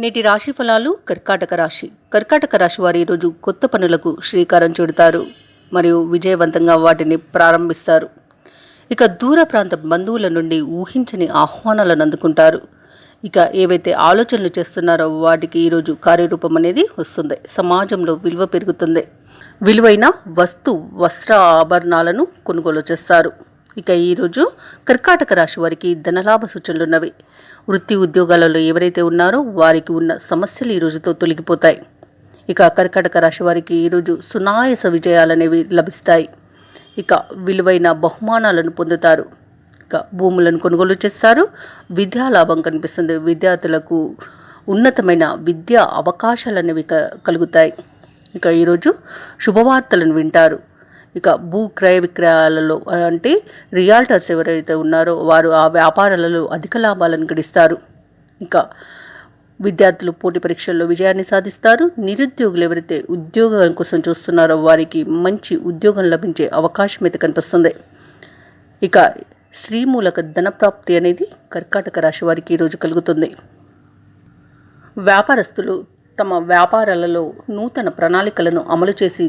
నేటి రాశి ఫలాలు. కర్కాటక రాశి వారు ఈరోజు కొత్త పనులకు శ్రీకారం చుడతారు మరియు విజయవంతంగా వాటిని ప్రారంభిస్తారు. ఇక దూర ప్రాంత బంధువుల నుండి ఊహించని ఆహ్వానాలను అందుకుంటారు. ఇక ఏవైతే ఆలోచనలు చేస్తున్నారో వాటికి ఈరోజు కార్యరూపం అనేది వస్తుంది. సమాజంలో విలువ పెరుగుతుంది. విలువైన వస్త్ర ఆభరణాలను కొనుగోలు చేస్తారు. ఇక ఈరోజు కర్కాటక రాశి వారికి ధనలాభ సూచనలున్నవి. వృత్తి ఉద్యోగాలలో ఎవరైతే ఉన్నారో వారికి ఉన్న సమస్యలు ఈ రోజుతో తొలగిపోతాయి. ఇక కర్కాటక రాశి వారికి ఈరోజు సునాయాస విజయాలనేవి లభిస్తాయి. ఇక విలువైన బహుమానాలను పొందుతారు. ఇక భూములను కొనుగోలు చేస్తారు. విద్యా లాభం కనిపిస్తుంది. విద్యార్థులకు ఉన్నతమైన విద్యా అవకాశాలనేవి కలుగుతాయి. ఇక ఈరోజు శుభవార్తలను వింటారు. ఇక భూ క్రయ విక్రయాలలో అంటే రియాల్టర్స్ ఎవరైతే ఉన్నారో వారు ఆ వ్యాపారాలలో అధిక లాభాలను గడిస్తారు. ఇక విద్యార్థులు పోటీ పరీక్షల్లో విజయాన్ని సాధిస్తారు. నిరుద్యోగులు ఎవరైతే ఉద్యోగం కోసం చూస్తున్నారో వారికి మంచి ఉద్యోగం లభించే అవకాశం అయితే కనిపిస్తుంది. ఇక శ్రీమూలక ధనప్రాప్తి అనేది కర్కాటక రాశి వారికి ఈరోజు కలుగుతుంది. వ్యాపారస్తులు తమ వ్యాపారాలలో నూతన ప్రణాళికలను అమలు చేసి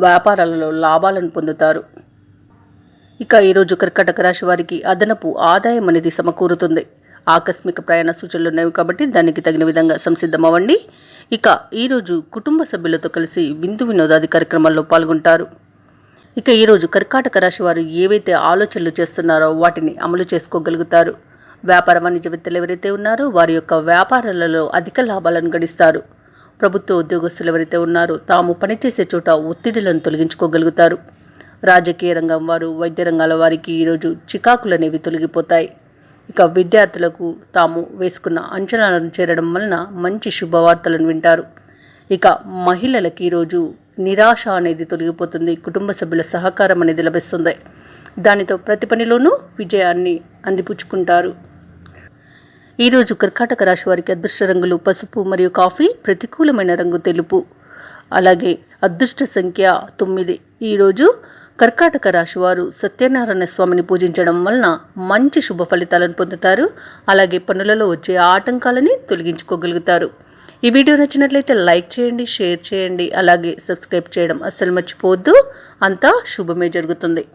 వ్యాపారాలలో లాభాలను పొందుతారు. ఇక ఈరోజు కర్కాటక రాశి వారికి అదనపు ఆదాయం అనేది సమకూరుతుంది. ఆకస్మిక ప్రయాణ సూచనలు ఉన్నవి కాబట్టి దానికి తగిన విధంగా సంసిద్ధమవ్వండి. ఇక ఈరోజు కుటుంబ సభ్యులతో కలిసి విందు వినోదాది కార్యక్రమాల్లో పాల్గొంటారు. ఇక ఈరోజు కర్కాటక రాశి వారు ఏవైతే ఆలోచనలు చేస్తున్నారో వాటిని అమలు చేసుకోగలుగుతారు. వ్యాపార వాణిజ్యవేత్తలు ఎవరైతే ఉన్నారో వారి యొక్క వ్యాపారాలలో అధిక లాభాలను గడిస్తారు. ప్రభుత్వ ఉద్యోగస్తులు ఎవరైతే ఉన్నారో తాము పనిచేసే చోట ఒత్తిడులను తొలగించుకోగలుగుతారు. రాజకీయ రంగం వారు, వైద్య రంగాల వారికి ఈరోజు చికాకులు అనేవి తొలగిపోతాయి. ఇక విద్యార్థులకు తాము వేసుకున్న అంచనాలను చేరడం వలన మంచి శుభవార్తలను వింటారు. ఇక మహిళలకు ఈరోజు నిరాశ అనేది తొలగిపోతుంది. కుటుంబ సభ్యుల సహకారం అనేది లభిస్తుంది. దానితో ప్రతి పనిలోనూ విజయాన్ని అందిపుచ్చుకుంటారు. ఈరోజు కర్కాటక రాశి వారికి అదృష్ట రంగులు పసుపు మరియు కాఫీ. ప్రతికూలమైన రంగు తెలుపు. అలాగే అదృష్ట సంఖ్య 9. ఈరోజు కర్కాటక రాశి వారు సత్యనారాయణ స్వామిని పూజించడం వలన మంచి శుభ ఫలితాలను పొందుతారు. అలాగే పనులలో వచ్చే ఆటంకాలని తొలగించుకోగలుగుతారు. ఈ వీడియో నచ్చినట్లయితే లైక్ చేయండి, షేర్ చేయండి, అలాగే సబ్స్క్రైబ్ చేయడం అస్సలు మర్చిపోవద్దు. అంతా శుభమే జరుగుతుంది.